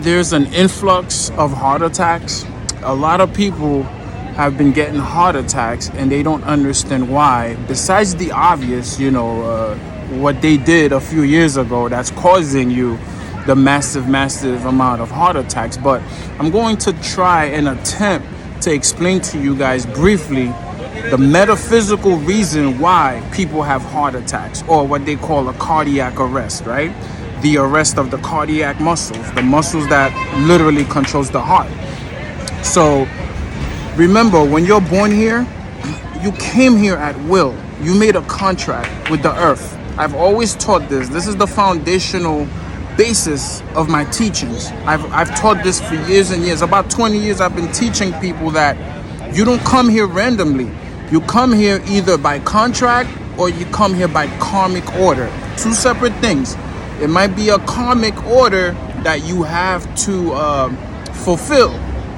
There's an influx of heart attacks. A lot of people have been getting heart attacks and they don't understand why. Besides the obvious, what they did a few years ago that's causing you the massive amount of heart attacks. But I'm going to try and attempt to explain to you guys briefly the metaphysical reason why people have heart attacks, or what they call a cardiac arrest, right? The arrest of the cardiac muscles, the muscles that literally controls the heart. So remember, when you're born here, you came here at will. You made a contract with the earth. I've always taught this. This is the foundational basis of my teachings. I've taught this for years and years. About 20 years I've been teaching people that you don't come here randomly. You come here either by contract or you come here by karmic order. Two separate things. It might be a karmic order that you have to fulfill,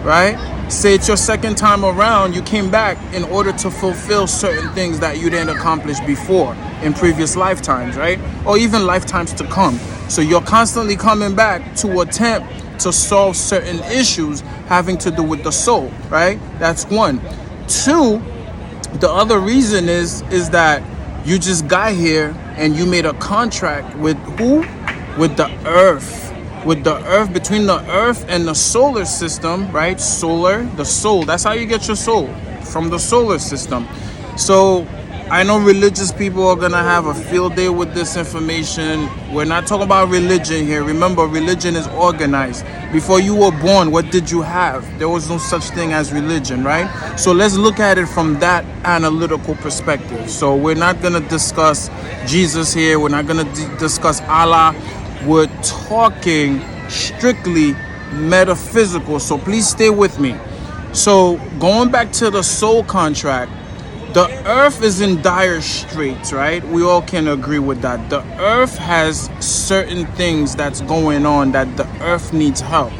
right? Say it's your second time around, you came back in order to fulfill certain things that you didn't accomplish before in previous lifetimes, right? Or even lifetimes to come. So you're constantly coming back to attempt to solve certain issues having to do with the soul, right? That's one. Two, the other reason is that you just got here and you made a contract with who? With the earth. With the earth, between the earth and the solar system, right? Solar, the soul. That's how you get your soul, from the solar system. So I know religious people are going to have a field day with this information. We're not talking about religion here. Remember, religion is organized. Before you were born, what did you have? There was no such thing as religion, right? So let's look at it from that analytical perspective. So we're not going to discuss Jesus here. We're not going to discuss Allah. We're talking strictly metaphysical. So please stay with me. So going back to the soul contract, the earth is in dire straits, right? We all can agree with that. The earth has certain things that's going on that the earth needs help.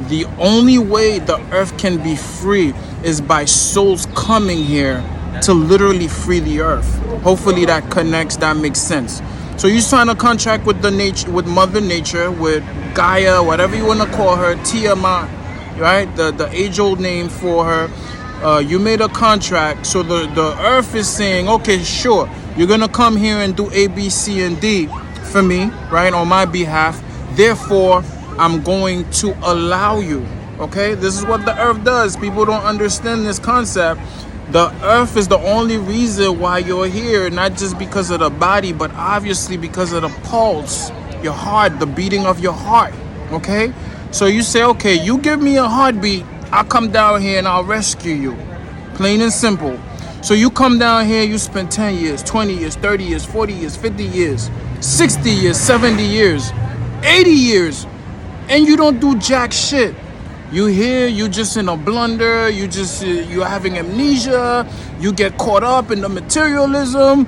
The only way the earth can be free is by souls coming here to literally free the earth. Hopefully that connects, that makes sense. So you sign a contract with with Mother Nature, with Gaia, whatever you want to call her, Tiamat, right? The age-old name for her. You made a contract, so the earth is saying, okay, sure, you're gonna come here and do A, B, C, and D for me, right, on my behalf. Therefore, I'm going to allow you. Okay, this is what the earth does. People don't understand this concept. The earth is the only reason why you're here, not just because of the body, but obviously because of the pulse, your heart, the beating of your heart. Okay, so you say, okay, you give me a heartbeat, I'll come down here and I'll rescue you. Plain and simple. So you come down here, you spend 10 years, 20 years, 30 years, 40 years, 50 years, 60 years, 70 years, 80 years, and you don't do jack shit. You here, you just in a blunder, you're having amnesia, you get caught up in the materialism,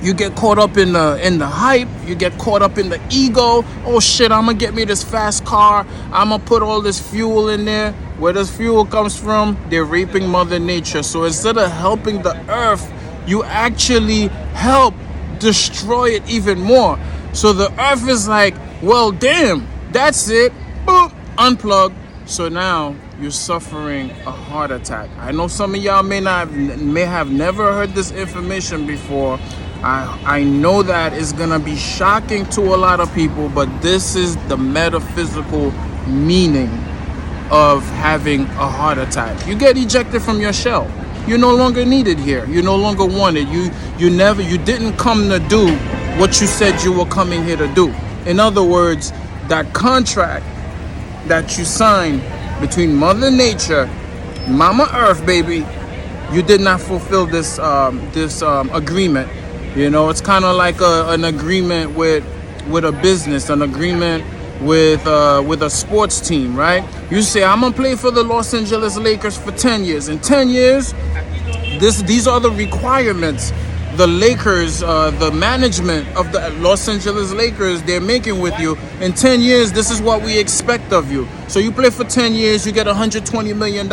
you get caught up in the hype, you get caught up in the ego. Oh shit, I'm gonna get me this fast car, I'm gonna put all this fuel in there. Where this fuel comes from, they're raping Mother Nature. So instead of helping the earth, you actually help destroy it even more. So the earth is like, well, damn, that's it. Boom, unplug. So now you're suffering a heart attack. I know some of y'all may have never heard this information before. I know that it's gonna be shocking to a lot of people, but this is the metaphysical meaning of having a heart attack. You get ejected from your shell. You're no longer needed here. You're no longer wanted. You didn't come to do what you said you were coming here to do. In other words, that contract that you signed between Mother Nature, Mama Earth, baby, you did not fulfill this agreement. You know, it's kind of like an agreement with a business, an agreement with a sports team, right? You say, I'm gonna play for the Los Angeles Lakers for 10 years. In 10 years, these are the requirements. The Lakers, the management of the Los Angeles Lakers, they're making with you. In 10 years, this is what we expect of you. So you play for 10 years, you get $120 million,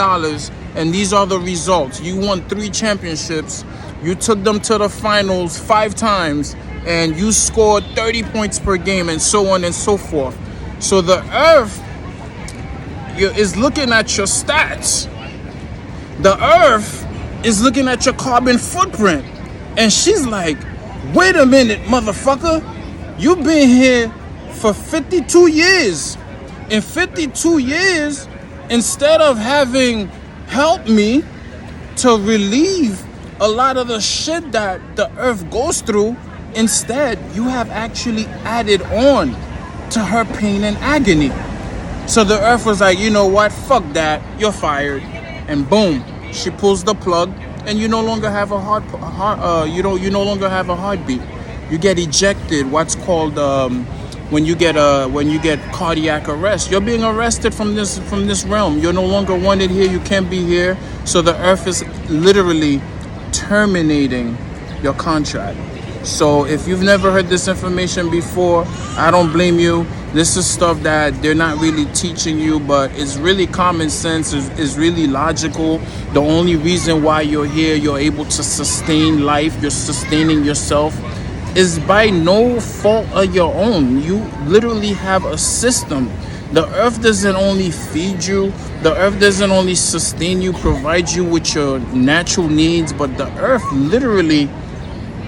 and these are the results. You won 3 championships. You took them to the finals 5 times, and you scored 30 points per game, and so on and so forth. So the earth is looking at your stats. The earth is looking at your carbon footprint. And she's like, wait a minute, motherfucker. You've been here for 52 years. In 52 years, instead of having helped me to relieve a lot of the shit that the earth goes through, instead, you have actually added on to her pain and agony. So the earth was like, you know what? Fuck that. You're fired. And boom, she pulls the plug, and you no longer have a you no longer have a heartbeat. You get ejected. What's called when you get cardiac arrest. You're being arrested from this realm. You're no longer wanted here. You can't be here. So the earth is literally terminating your contract. So if you've never heard this information before, I don't blame you. This is stuff that they're not really teaching you, but it's really common sense. It's really logical. The only reason why you're here, you're able to sustain life, you're sustaining yourself, is by no fault of your own. You literally have a system. The earth doesn't only feed you, the earth doesn't only sustain you, provide you with your natural needs, but the earth literally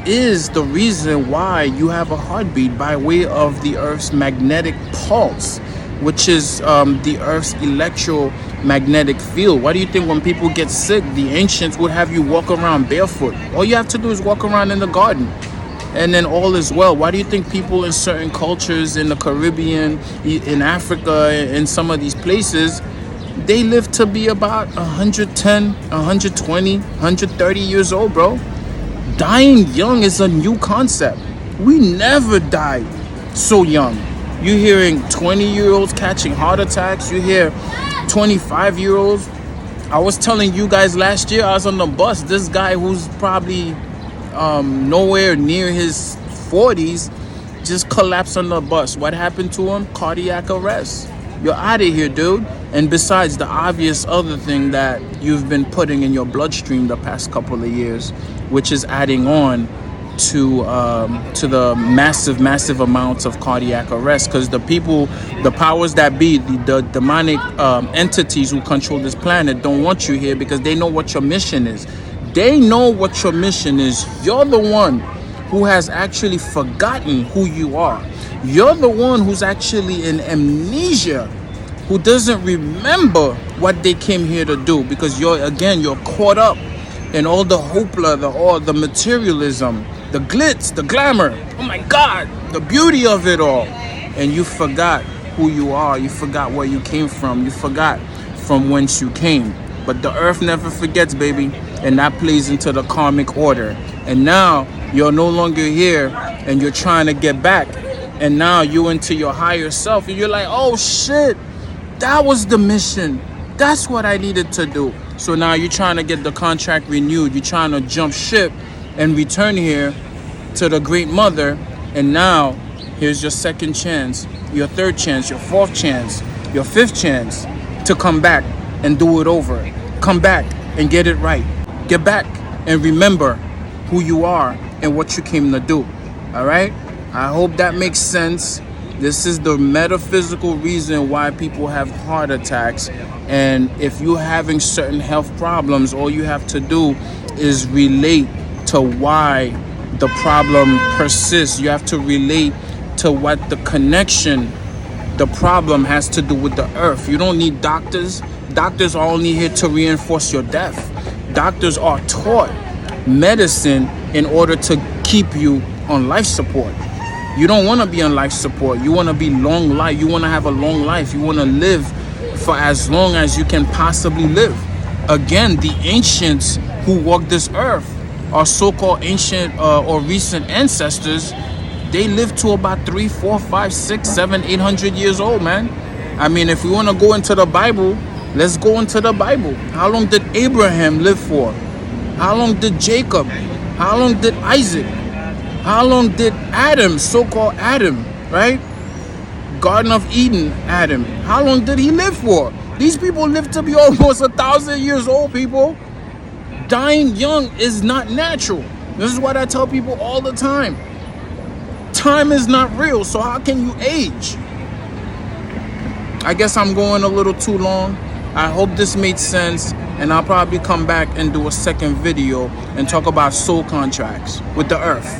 is the reason why you have a heartbeat by way of the earth's magnetic pulse, which is the earth's electromagnetic field. Why do you think when people get sick, the ancients would have you walk around barefoot? All you have to do is walk around in the garden, and then all is well. Why do you think people in certain cultures in the Caribbean, in Africa, in some of these places, they live to be about 110, 120, 130 years old, bro? Dying young is a new concept. We never died so young. You're hearing 20-year-olds catching heart attacks. You hear 25-year-olds. I was telling you guys last year, I was on the bus. This guy who's probably nowhere near his 40s just collapsed on the bus. What happened to him? Cardiac arrest. You're out of here, dude. And besides the obvious other thing that you've been putting in your bloodstream the past couple of years, which is adding on to the massive amounts of cardiac arrest, because the people, the powers that be, the demonic entities who control this planet don't want you here because they know what your mission is. They know what your mission is. You're the one who has actually forgotten who you are. You're the one who's actually in amnesia, who doesn't remember what they came here to do, because you're caught up in all the hoopla, all the materialism, the glitz, the glamour. Oh my God, the beauty of it all. And you forgot who you are. You forgot where you came from. You forgot from whence you came. But the earth never forgets, baby. And that plays into the karmic order. And now you're no longer here and you're trying to get back. And now you're into your higher self. And you're like, oh shit, that was the mission. That's what I needed to do. So now you're trying to get the contract renewed. You're trying to jump ship and return here to the Great Mother. And now here's your second chance, your third chance, your fourth chance, your fifth chance to come back and do it over. Come back and get it right. Get back and remember who you are and what you came to do. All right? I hope that makes sense. This is the metaphysical reason why people have heart attacks. And if you're having certain health problems, all you have to do is relate to why the problem persists. You have to relate to what the connection, the problem has to do with the earth. You don't need doctors. Doctors are only here to reinforce your death. Doctors are taught medicine in order to keep you on life support. You don't want to be on life support. You want to be long life. You want to have a long life. You want to live for as long as you can possibly live. Again, the ancients who walked this earth, our so-called ancient or recent ancestors, they lived to about 3, 4, 5, 6, 7, 800 years old, man. I mean, if we want to go into the Bible, let's go into the Bible. How long did Abraham live for? How long did Jacob? How long did Isaac? How long did Adam, so-called Adam, right? Garden of Eden, Adam. How long did he live for? These people live to be almost 1,000 years old, people. Dying young is not natural. This is what I tell people all the time. Time is not real, so how can you age? I guess I'm going a little too long. I hope this made sense, and I'll probably come back and do a second video and talk about soul contracts with the earth.